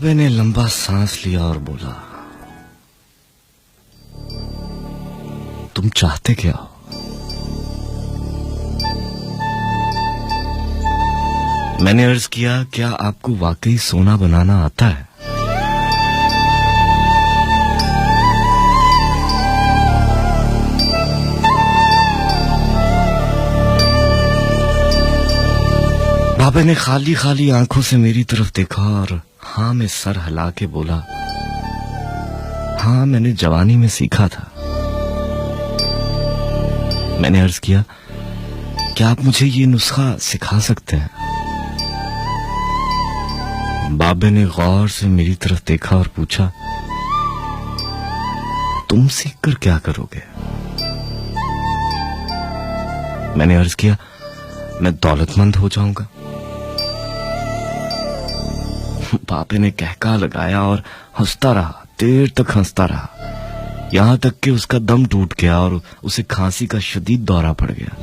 बाबे ने लंबा सांस लिया और बोला, तुम चाहते क्या हो? मैंने अर्ज किया, क्या आपको वाकई सोना बनाना आता है? बाबे ने खाली खाली आंखों से मेरी तरफ देखा और हाँ में सर हिला के बोला, हाँ मैंने जवानी में सीखा था। मैंने अर्ज किया, क्या आप मुझे ये नुस्खा सिखा सकते हैं? बाबे ने गौर से मेरी तरफ देखा और पूछा, तुम सीख कर क्या करोगे? मैंने अर्ज किया, मैं दौलतमंद हो जाऊंगा। बाबे ने कहका लगाया और हंसता रहा, देर तक हंसता रहा, यहां तक कि उसका दम टूट गया और उसे खांसी का शदीद दौरा पड़ गया।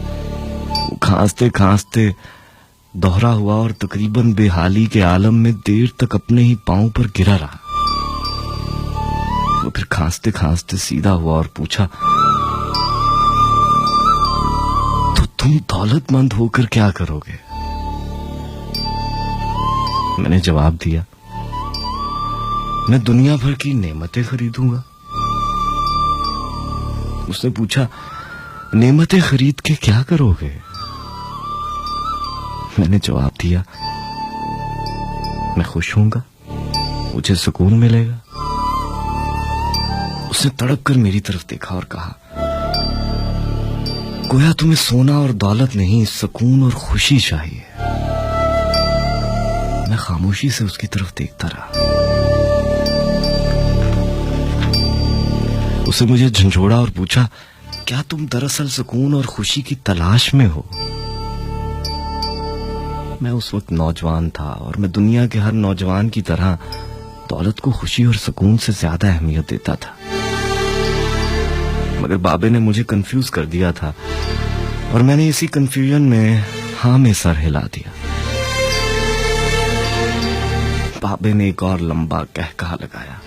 वो खांसते खांसते दोहरा हुआ और तकरीबन बेहाली के आलम में देर तक अपने ही पांव पर गिरा रहा। वो फिर खांसते खांसते सीधा हुआ और पूछा, तो तुम दौलतमंद होकर क्या करोगे? मैंने जवाब दिया, मैं दुनिया भर की नेमतें खरीदूंगा। उसने पूछा, नेमतें खरीद के क्या करोगे? मैंने जवाब दिया, मैं खुश होऊंगा, मुझे सुकून मिलेगा। उसने तड़प कर मेरी तरफ देखा और कहा, गोया तुम्हें सोना और दौलत नहीं, सुकून और खुशी चाहिए। मैं खामोशी से उसकी तरफ देखता रहा। उसने मुझे झंझोड़ा और पूछा, क्या तुम दरअसल सुकून और खुशी की तलाश में हो? मैं उस वक्त नौजवान था और मैं दुनिया के हर नौजवान की तरह दौलत को खुशी और सुकून से ज्यादा अहमियत देता था। मगर बाबे ने मुझे कंफ्यूज कर दिया था और मैंने इसी कंफ्यूजन में हाँ में सर हिला दिया। बाबे ने एक और लंबा कहकहा लगाया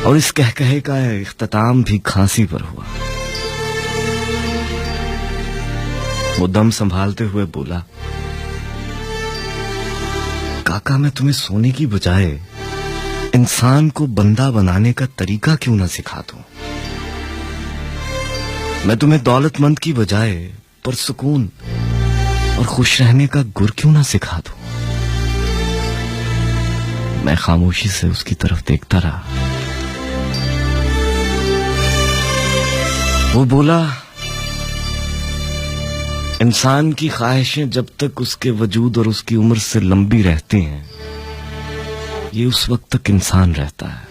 और इस कहकहे का इख्तिताम भी खांसी पर हुआ। वो दम संभालते हुए बोला, काका मैं तुम्हें सोने की बजाय इंसान को बंदा बनाने का तरीका क्यों ना सिखा दूं? मैं तुम्हें दौलतमंद की बजाय पुरसुकून और खुश रहने का गुर क्यों ना सिखा दूं? मैं खामोशी से उसकी तरफ देखता रहा। वो बोला, इंसान की ख्वाहिशें जब तक उसके वजूद और उसकी उम्र से लंबी रहती हैं, ये उस वक्त तक इंसान रहता है।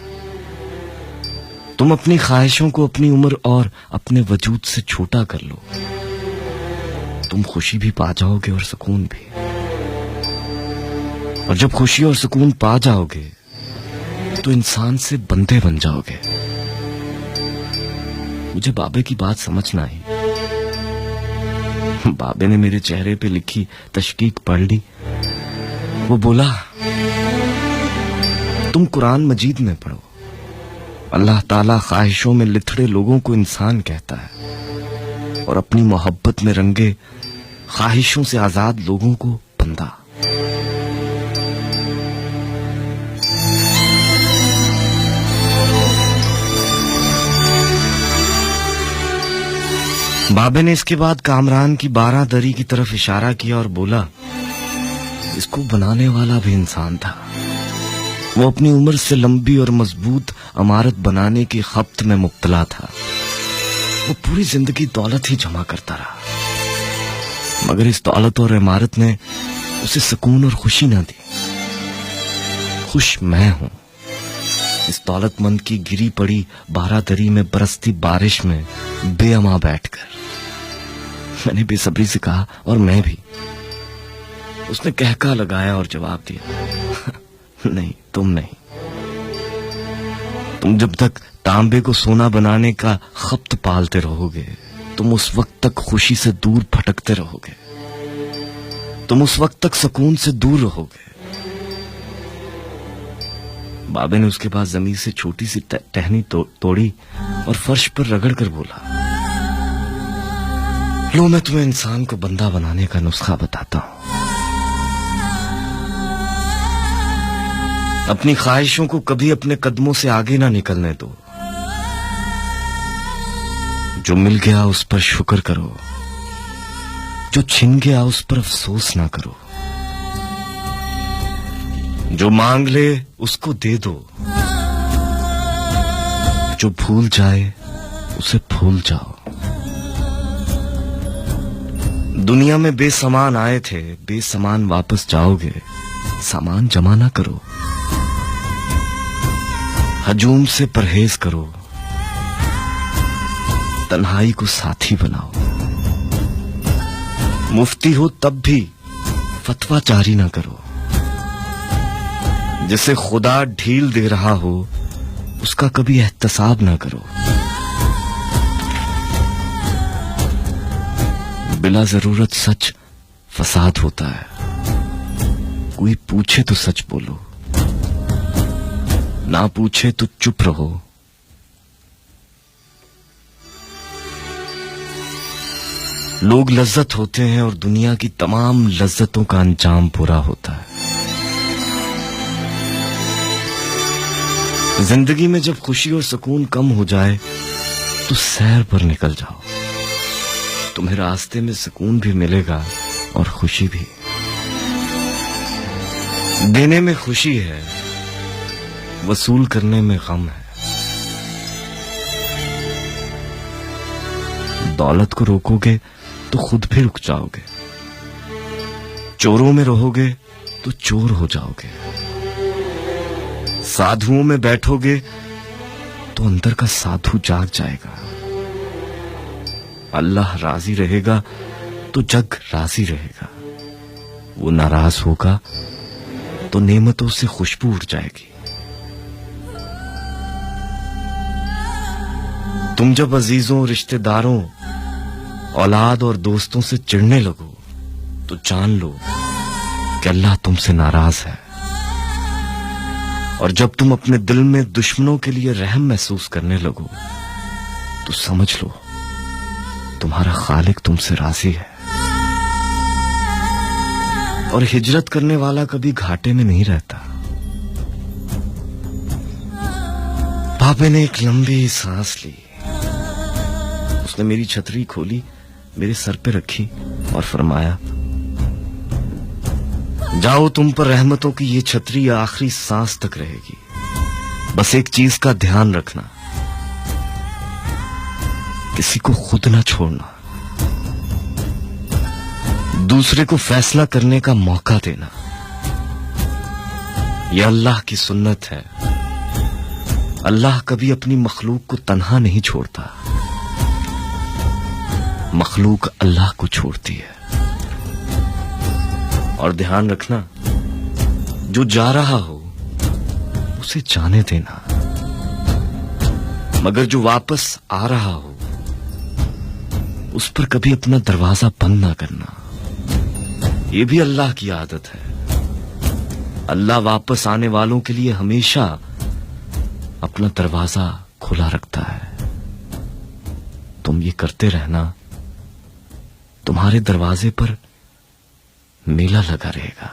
तुम अपनी ख्वाहिशों को अपनी उम्र और अपने वजूद से छोटा कर लो, तुम खुशी भी पा जाओगे और सुकून भी। और जब खुशी और सुकून पा जाओगे तो इंसान से बंदे बन जाओगे। मुझे बाबे की बात समझ ना आई। बाबे ने मेरे चेहरे पे लिखी तशकीक पढ़ ली। वो बोला, तुम कुरान मजीद में पढ़ो, अल्लाह ताला ख्वाहिशों में लिथड़े लोगों को इंसान कहता है और अपनी मोहब्बत में रंगे ख्वाहिशों से आजाद लोगों को बंदा। बाबे ने इसके बाद कामरान की 12 दरी की तरफ इशारा किया और बोला, इसको बनाने वाला भी इंसान था। वो अपनी उम्र से लंबी और मजबूत इमारत बनाने की खप्त में मुब्तला था। वो पूरी जिंदगी दौलत ही जमा करता रहा, मगर इस दौलत और इमारत ने उसे सुकून और खुशी ना दी। खुश मैं हूं इस दौलतमंद की गिरी पड़ी 12 दरी में बरसती बारिश में बेअमा बैठकर। मैंने बेसब्री से कहा, और मैं भी। उसने कहका लगाया और जवाब दिया, नहीं तुम नहीं। तुम जब तक तांबे को सोना बनाने का खप्त पालते रहोगे, तुम उस वक्त तक खुशी से दूर भटकते रहोगे, तुम उस वक्त तक सुकून से दूर रहोगे। बाबे ने उसके पास जमीन से छोटी सी टहनी तोड़ी और फर्श पर रगड़ कर बोला, लो मैं तुम्हें इंसान को बंदा बनाने का नुस्खा बताता हूं। अपनी ख्वाहिशों को कभी अपने कदमों से आगे ना निकलने दो। जो मिल गया उस पर शुक्र करो, जो छिन गया उस पर अफसोस ना करो। जो मांग ले उसको दे दो, जो भूल जाए उसे भूल जाओ। दुनिया में बेसामान आए थे, बेसामान वापस जाओगे। सामान जमा ना करो, हजूम से परहेज करो, तन्हाई को साथी बनाओ। मुफ्ती हो तब भी फतवा जारी ना करो। जिसे खुदा ढील दे रहा हो उसका कभी एहतसाब ना करो। बिला जरूरत सच फसाद होता है। कोई पूछे तो सच बोलो, ना पूछे तो चुप रहो। लोग लज्जत होते हैं और दुनिया की तमाम लज्जतों का अंजाम बुरा होता है। जिंदगी में जब खुशी और सुकून कम हो जाए तो सैर पर निकल जाओ। तुम्हें रास्ते में सुकून भी मिलेगा और खुशी भी। देने में खुशी है, वसूल करने में गम है। दौलत को रोकोगे तो खुद भी रुक जाओगे। चोरों में रहोगे तो चोर हो जाओगे। साधुओं में बैठोगे तो अंदर का साधु जाग जाएगा। अल्लाह राजी रहेगा तो जग राजी रहेगा। वो नाराज होगा तो नेमतों से खुशबू उड़ जाएगी। तुम जब अजीजों, रिश्तेदारों, औलाद और दोस्तों से चिढ़ने लगो तो जान लो कि अल्लाह तुमसे नाराज है। और जब तुम अपने दिल में दुश्मनों के लिए रहम महसूस करने लगो तो समझ लो तुम्हारा खालिक तुमसे राजी है। और हिजरत करने वाला कभी घाटे में नहीं रहता। पापे ने एक लंबी सांस ली। उसने मेरी छतरी खोली, मेरे सर पे रखी और फरमाया, जाओ, तुम पर रहमतों की ये छतरी आखिरी सांस तक रहेगी। बस एक चीज का ध्यान रखना, किसी को खुद ना छोड़ना। दूसरे को फैसला करने का मौका देना। यह अल्लाह की सुन्नत है। अल्लाह कभी अपनी मखलूक को तन्हा नहीं छोड़ता। मखलूक अल्लाह को छोड़ती है। और ध्यान रखना, जो जा रहा हो उसे जाने देना, मगर जो वापस आ रहा हो उस पर कभी अपना दरवाजा बंद ना करना। यह भी अल्लाह की आदत है। अल्लाह वापस आने वालों के लिए हमेशा अपना दरवाजा खुला रखता है। तुम ये करते रहना, तुम्हारे दरवाजे पर मेला लगा रहेगा।